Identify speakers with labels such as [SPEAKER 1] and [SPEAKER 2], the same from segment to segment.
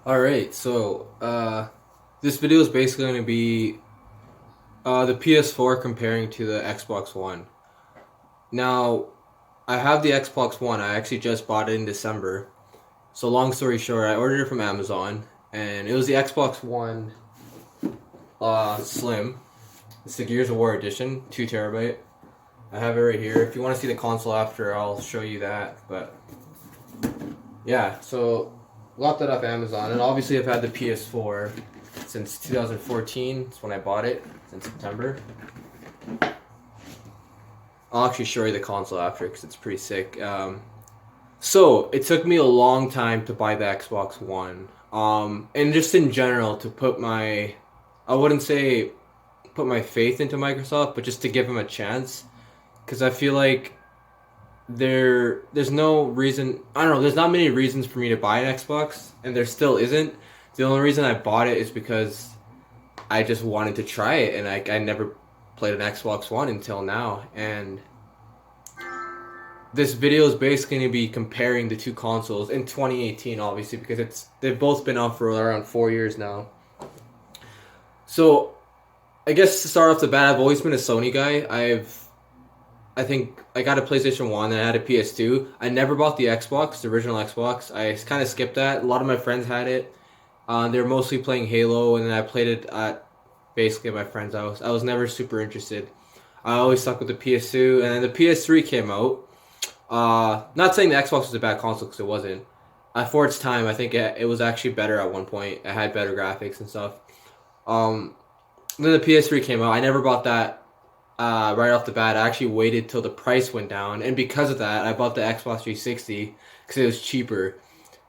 [SPEAKER 1] Alright, so this video is basically going to be the PS4 comparing to the Xbox One. Now, I have the Xbox One. I actually just bought it in December. So long story short, I ordered it from Amazon, and it was the Xbox One Slim. It's the Gears of War edition, 2 TB. I have it right here. If you want to see the console after, I'll show you that. But yeah, so got that off Amazon, and obviously I've had the PS4 since 2014. That's when I bought it. It's in September. I'll actually show you the console after because it's pretty sick. So it took me a long time to buy the Xbox One, and just in general to put my, I wouldn't say put my faith into Microsoft, but just to give them a chance, because I feel like there's no reason, I don't know, there's not many reasons for me to buy an Xbox, and there still isn't. The only reason I bought it is because I just wanted to try it, and I never played an Xbox One until now. And this video is basically going to be comparing the two consoles in 2018, obviously, because they've both been out for around 4 years now. So I guess to start off the bat, I've always been a Sony guy. I think I got a PlayStation 1 and I had a PS2. I never bought the Xbox, the original Xbox. I kind of skipped that. A lot of my friends had it. They were mostly playing Halo, and then I played it at basically at my friend's house. I was never super interested. I always stuck with the PS2, and then the PS3 came out. Not saying the Xbox was a bad console, because it wasn't. For its time, I think it was actually better at one point. It had better graphics and stuff. Um, then the PS3 came out. I never bought that right off the bat. I actually waited till the price went down, and because of that, I bought the Xbox 360 because it was cheaper.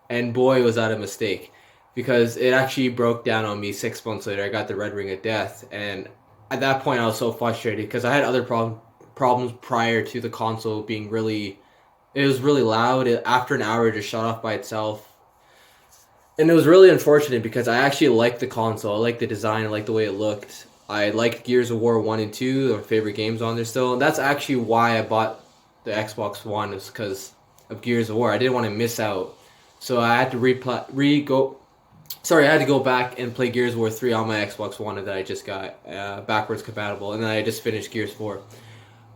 [SPEAKER 1] And boy, was that a mistake, because it actually broke down on me 6 months later. I got the Red Ring of Death, and at that point, I was so frustrated because I had other problems prior to the console being really. It was really loud. After an hour, it just shut off by itself. And it was really unfortunate because I actually liked the console. I liked the design. I liked the way it looked. I liked Gears of War 1 and 2. They're my favorite games on there still. And that's actually why I bought the Xbox One, is because of Gears of War. I didn't want to miss out. So I had to I had to go back and play Gears of War 3 on my Xbox One that I just got backwards compatible. And then I just finished Gears 4.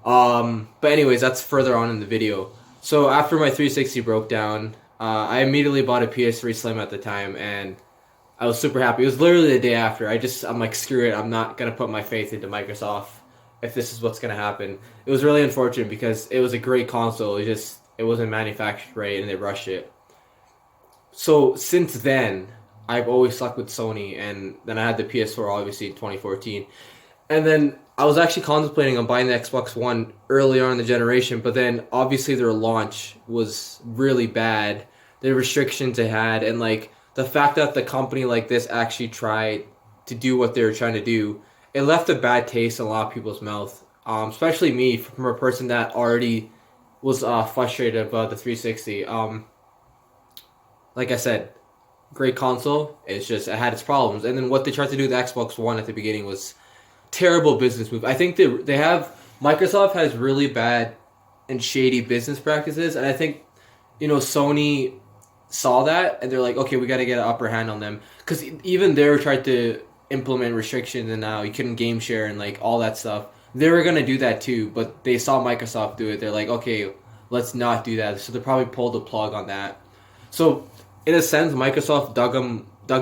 [SPEAKER 1] But anyways, that's further on in the video. So after my 360 broke down, I immediately bought a PS3 Slim at the time, and I was super happy. It was literally the day after. I'm like, screw it. I'm not gonna put my faith into Microsoft if this is what's gonna happen. It was really unfortunate because it was a great console. It wasn't manufactured right, and they rushed it. So since then, I've always stuck with Sony, and then I had the PS4 obviously in 2014. And then I was actually contemplating on buying the Xbox One earlier on in the generation, but then obviously their launch was really bad. The restrictions they had, and like the fact that the company like this actually tried to do what they were trying to do, it left a bad taste in a lot of people's mouth. Especially me, from a person that already was frustrated about the 360. Like I said, great console. It's just it had its problems, and then what they tried to do with the Xbox One at the beginning was terrible business move. I think they have Microsoft has really bad and shady business practices, and I think Sony saw that and they're like, okay, we got to get an upper hand on them, because even they tried to implement restrictions, and now you couldn't game share and like all that stuff. They were gonna do that too, but they saw Microsoft do it. They're like, okay, let's not do that. So they probably pulled the plug on that. So in a sense, Microsoft dug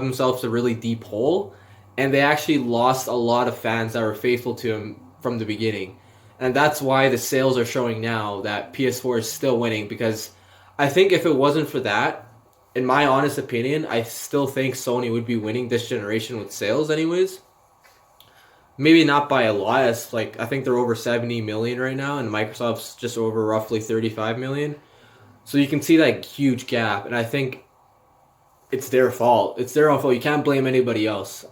[SPEAKER 1] themselves a really deep hole, and they actually lost a lot of fans that were faithful to him from the beginning. And that's why the sales are showing now that PS4 is still winning, because I think if it wasn't for that, in my honest opinion, I still think Sony would be winning this generation with sales anyways. Maybe not by a lot. It's like I think they're over 70 million right now, and Microsoft's just over roughly 35 million. So you can see that huge gap, and I think it's their fault. It's their own fault. You can't blame anybody else.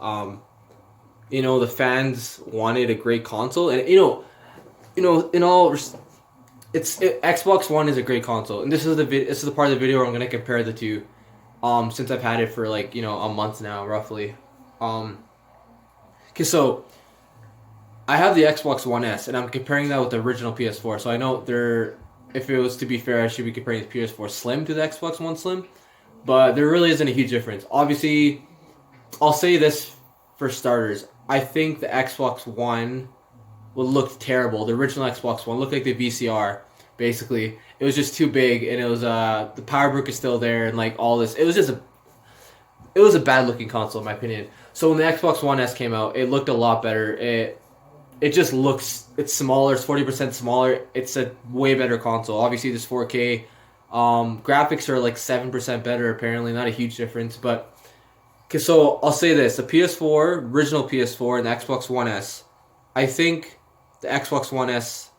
[SPEAKER 1] The fans wanted a great console, and in all, Xbox One is a great console, and this is the part of the video where I'm gonna compare the two. Since I've had it for like a month now, roughly. Okay, so I have the Xbox One S, and I'm comparing that with the original PS4. So I know if it was to be fair, I should be comparing the PS4 Slim to the Xbox One Slim. but there really isn't a huge difference. Obviously, I'll say this for starters. I think the Xbox One would look terrible. The original Xbox One looked like the VCR. Basically, it was just too big, and it was the power brick is still there, and like all this. It was a bad looking console in my opinion. So when the Xbox One S came out, it looked a lot better. It just looks, it's smaller. It's 40% smaller. It's a way better console. Obviously, there's 4K. Graphics are like 7% better apparently. Not a huge difference, but so I'll say this: the PS4, original PS4, and the Xbox One S. I think the Xbox One S,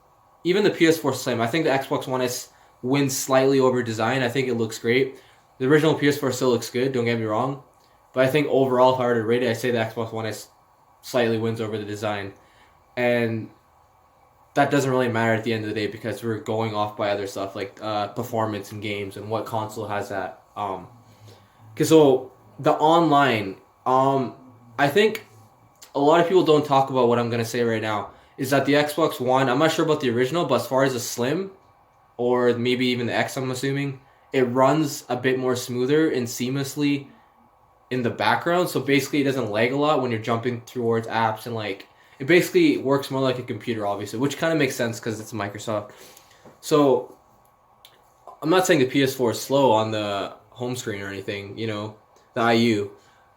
[SPEAKER 1] even the PS4 Slim, I think the Xbox One S wins slightly over design. I think it looks great. The original PS4 still looks good, don't get me wrong. But I think overall, if I were to rate it, I'd say the Xbox One S slightly wins over the design. And that doesn't really matter at the end of the day because we're going off by other stuff like performance in games and what console has that. Cause so the online, I think a lot of people don't talk about what I'm gonna say right now. Is that the Xbox One? I'm not sure about the original, but as far as the Slim, or maybe even the X, I'm assuming it runs a bit more smoother and seamlessly in the background. So basically, it doesn't lag a lot when you're jumping towards apps and like it basically works more like a computer, obviously, which kind of makes sense because it's Microsoft. So I'm not saying the PS4 is slow on the home screen or anything, you know, the IU,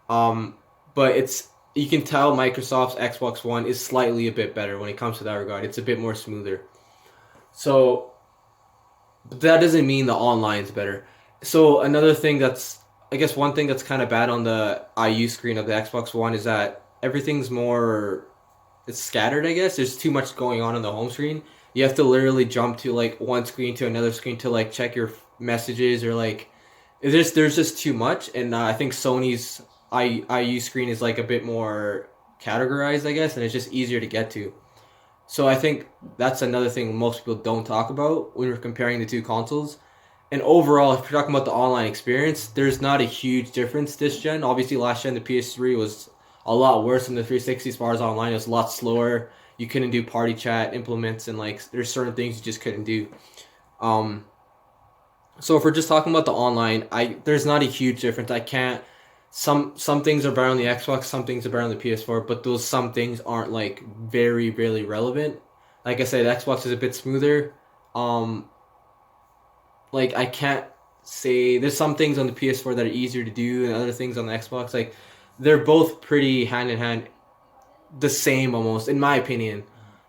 [SPEAKER 1] but it's you can tell Microsoft's Xbox One is slightly a bit better when it comes to that regard. It's a bit more smoother. So but that doesn't mean the online's better. So another thing that's, I guess one thing that's kind of bad on the IU screen of the Xbox One is that everything's more, it's scattered, I guess. There's too much going on the home screen. You have to literally jump to like one screen to another screen to like check your messages or like, there's just too much. And I think Sony's IU screen is like a bit more categorized, I guess, and it's just easier to get to. So I think that's another thing most people don't talk about when we're comparing the two consoles. And overall, if you're talking about the online experience, there's not a huge difference this gen. Obviously, last gen, the PS3 was a lot worse than the 360 as far as online. It was a lot slower. You couldn't do party chat implements, and like there's certain things you just couldn't do. So if we're just talking about the online, there's not a huge difference. I can't. Some things are better on the Xbox, some things are better on the PS4, but those some things aren't like very really relevant. Like I said, the Xbox is a bit smoother. Like I can't say there's some things on the PS4 that are easier to do and other things on the Xbox. Like they're both pretty hand in hand, the same almost in my opinion.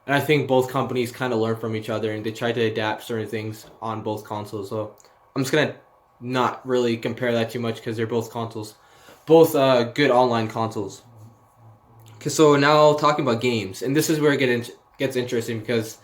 [SPEAKER 1] And I think both companies kind of learn from each other and they try to adapt certain things on both consoles. So I'm just gonna not really compare that too much because they're both consoles. Both good online consoles. Okay, so now talking about games, and this is where it gets interesting because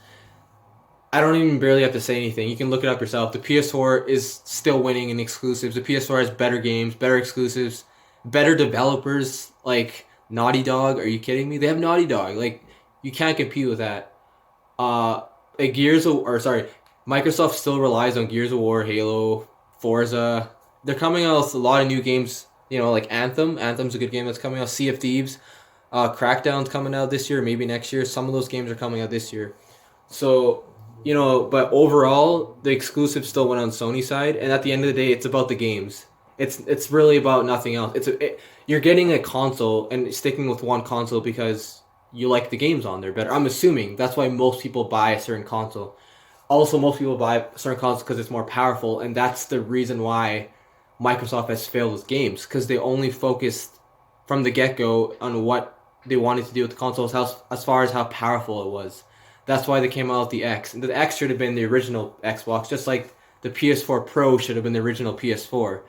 [SPEAKER 1] I don't even barely have to say anything. You can look it up yourself. The PS4 is still winning in exclusives. The PS4 has better games, better exclusives, better developers like Naughty Dog. Are you kidding me? They have Naughty Dog. Like you can't compete with that. Microsoft still relies on Gears of War, Halo, Forza. They're coming out with a lot of new games. You know, like Anthem. Anthem's a good game that's coming out. Sea of Thieves. Crackdown's coming out this year, maybe next year. Some of those games are coming out this year. So, you know, but overall, the exclusives still went on Sony's side. And at the end of the day, it's about the games. It's really about nothing else. You're getting a console and sticking with one console because you like the games on there better. I'm assuming that's why most people buy a certain console. Also, most people buy certain consoles because it's more powerful. And that's the reason why Microsoft has failed with games because they only focused from the get-go on what they wanted to do with the consoles as far as how powerful it was. That's why they came out with the X. And the X should have been the original Xbox, just like the PS4 Pro should have been the original PS4.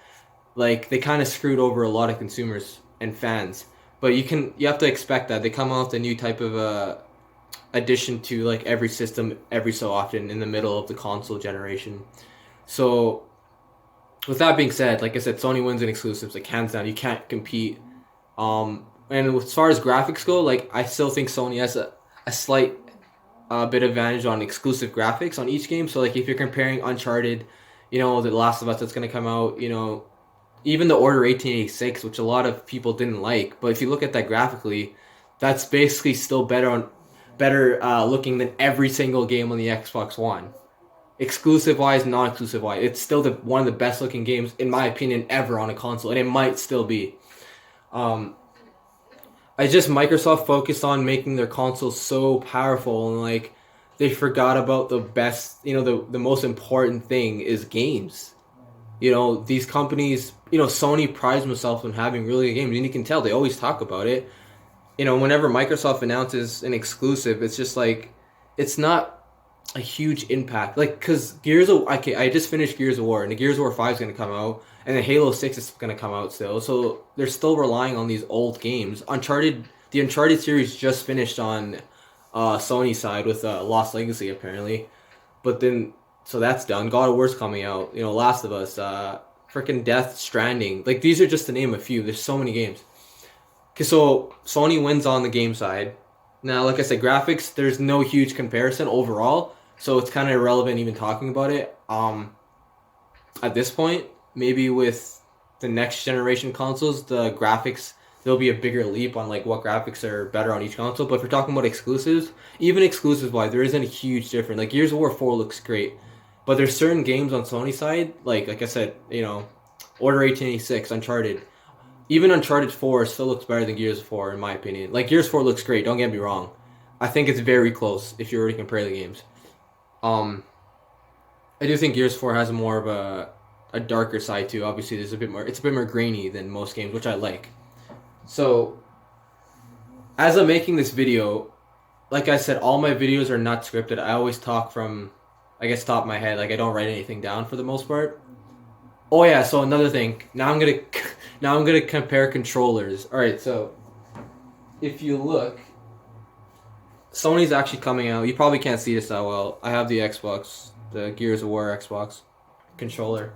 [SPEAKER 1] Like they kind of screwed over a lot of consumers and fans. But you have to expect that they come out with a new type of addition to like every system every so often in the middle of the console generation. So with that being said, like I said, Sony wins in exclusives, like hands down. You can't compete. And as far as graphics go, like I still think Sony has a slight bit of advantage on exclusive graphics on each game. So like if you're comparing Uncharted, you know, The Last of Us that's gonna come out, you know, even the Order 1886, which a lot of people didn't like, but if you look at that graphically, that's basically still better looking than every single game on the Xbox One. exclusive wise, non-exclusive wise, it's still one of the best looking games in my opinion ever on a console, and it might still be. Um, I just Microsoft focused on making their consoles so powerful, and like they forgot about the best, the most important thing is games. These companies, Sony prides themselves on having really good games, and you can tell they always talk about it. Whenever Microsoft announces an exclusive, it's just like it's not a huge impact. Like, because I just finished Gears of War, and the Gears of War 5 is going to come out, and then Halo 6 is going to come out still. So they're still relying on these old games. The Uncharted series just finished on Sony side with Lost Legacy, apparently. But then, so that's done. God of War's coming out. Last of Us, freaking Death Stranding. Like, these are just to name a few. There's so many games. Okay, so Sony wins on the game side. Now, like I said, graphics, there's no huge comparison overall, so it's kind of irrelevant even talking about it. At this point, maybe with the next generation consoles, the graphics, there'll be a bigger leap on like what graphics are better on each console. But if we're talking about exclusives, even exclusives wise, there isn't a huge difference. Like Gears of War 4 looks great, but there's certain games on Sony side, like I said, Order 1886, Uncharted. Even Uncharted 4 still looks better than Gears 4, in my opinion. Like, Gears 4 looks great, don't get me wrong. I think it's very close if you were to compare the games. I do think Gears 4 has more of a darker side, too. Obviously, it's a bit more grainy than most games, which I like. So, as I'm making this video, like I said, all my videos are not scripted. I always talk from, I guess, top of my head. Like, I don't write anything down for the most part. Oh yeah, so another thing. Now I'm gonna compare controllers. All right, so if you look, Sony's actually coming out. You probably can't see this that well. I have the Xbox, the Gears of War Xbox controller.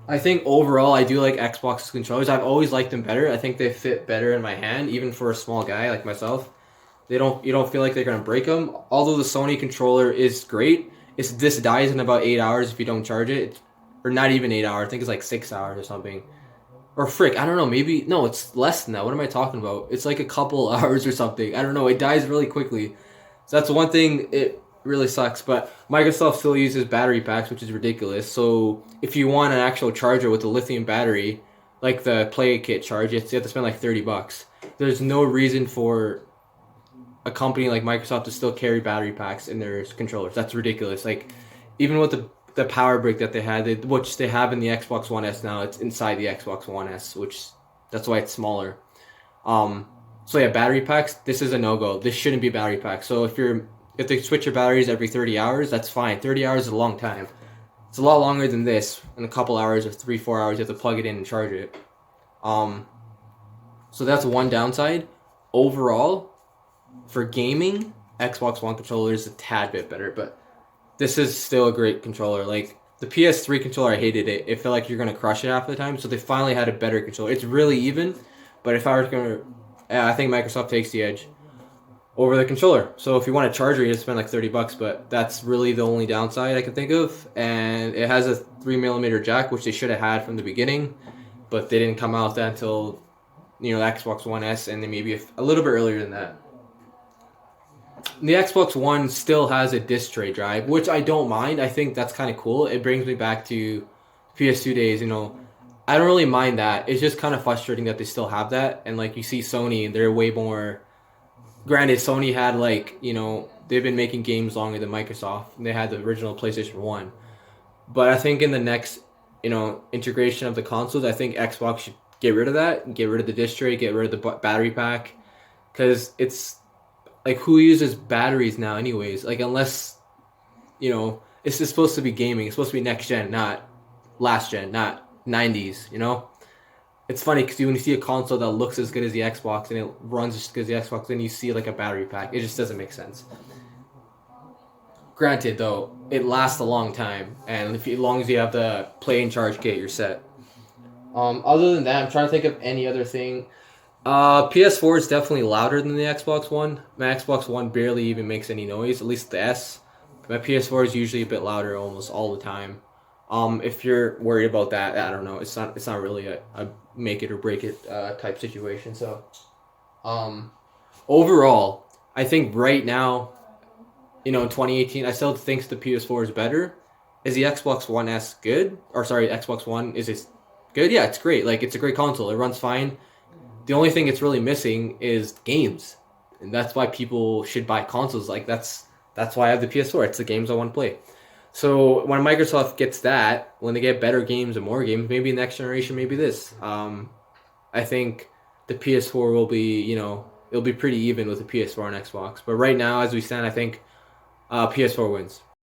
[SPEAKER 1] I think overall I do like Xbox's controllers. I've always liked them better. I think they fit better in my hand, even for a small guy like myself. You don't feel like they're gonna break them. Although the Sony controller is great, this dies in about 8 hours if you don't charge it. Or not even 8 hours. I think it's like 6 hours or something. Or frick, I don't know. Maybe no, it's less than that. What am I talking about? It's like a couple hours or something. I don't know. It dies really quickly. So that's one thing. It really sucks. But Microsoft still uses battery packs, which is ridiculous. So if you want an actual charger with a lithium battery, like the Play Kit charge, you have to spend like $30. There's no reason for a company like Microsoft to still carry battery packs in their controllers. That's ridiculous. Like even with the power brick that they had, which they have in the Xbox One S now, it's inside the Xbox One S, which that's why it's smaller. So yeah, battery packs, this is a no-go. This shouldn't be battery packs. So if they switch your batteries every 30 hours, that's fine. 30 hours is a long time. It's a lot longer than this. In a couple hours or 3-4 hours, you have to plug it in and charge it. So that's one downside. Overall, for gaming, Xbox One controller is a tad bit better, but this is still a great controller. Like, the PS3 controller, I hated it. It felt like you're going to crush it half the time, so they finally had a better controller. It's really even, but if I were going to... I think Microsoft takes the edge over the controller. So if you want a charger, you have to spend like $30, but that's really the only downside I can think of. And it has a 3mm jack, which they should have had from the beginning, but they didn't come out that until, the Xbox One S, and then maybe a little bit earlier than that. The Xbox One still has a disc tray drive, which I don't mind. I think that's kind of cool. It brings me back to PS2 days, I don't really mind that. It's just kind of frustrating that they still have that. And like you see Sony, they're way more... Granted, Sony had they've been making games longer than Microsoft. They had the original PlayStation 1. But I think in the next, integration of the consoles, I think Xbox should get rid of that. Get rid of the disc tray, get rid of the battery pack. Because it's... Like, who uses batteries now anyways? Like, unless, it's just supposed to be gaming. It's supposed to be next gen, not last gen, not 90s, It's funny because when you see a console that looks as good as the Xbox and it runs as good as the Xbox, then you see, like, a battery pack. It just doesn't make sense. Granted, though, it lasts a long time. And as long as you have the play and charge kit, you're set. Other than that, I'm trying to think of any other thing. PS4 is definitely louder than the Xbox One. My Xbox One barely even makes any noise, at least the S. My PS4 is usually a bit louder almost all the time. If you're worried about that, I don't know. It's not really a make it or break it type situation. So, overall, I think right now, in 2018, I still think the PS4 is better. Is the Xbox One S good? Or sorry, Xbox One, is it good? Yeah, it's great. Like, it's a great console. It runs fine. The only thing it's really missing is games. And that's why people should buy consoles. Like, that's why I have the PS4. It's the games I want to play. So when Microsoft gets that, when they get better games and more games, maybe next generation, maybe this. I think the PS4 will be, it'll be pretty even with the PS4 and Xbox. But right now, as we stand, I think PS4 wins.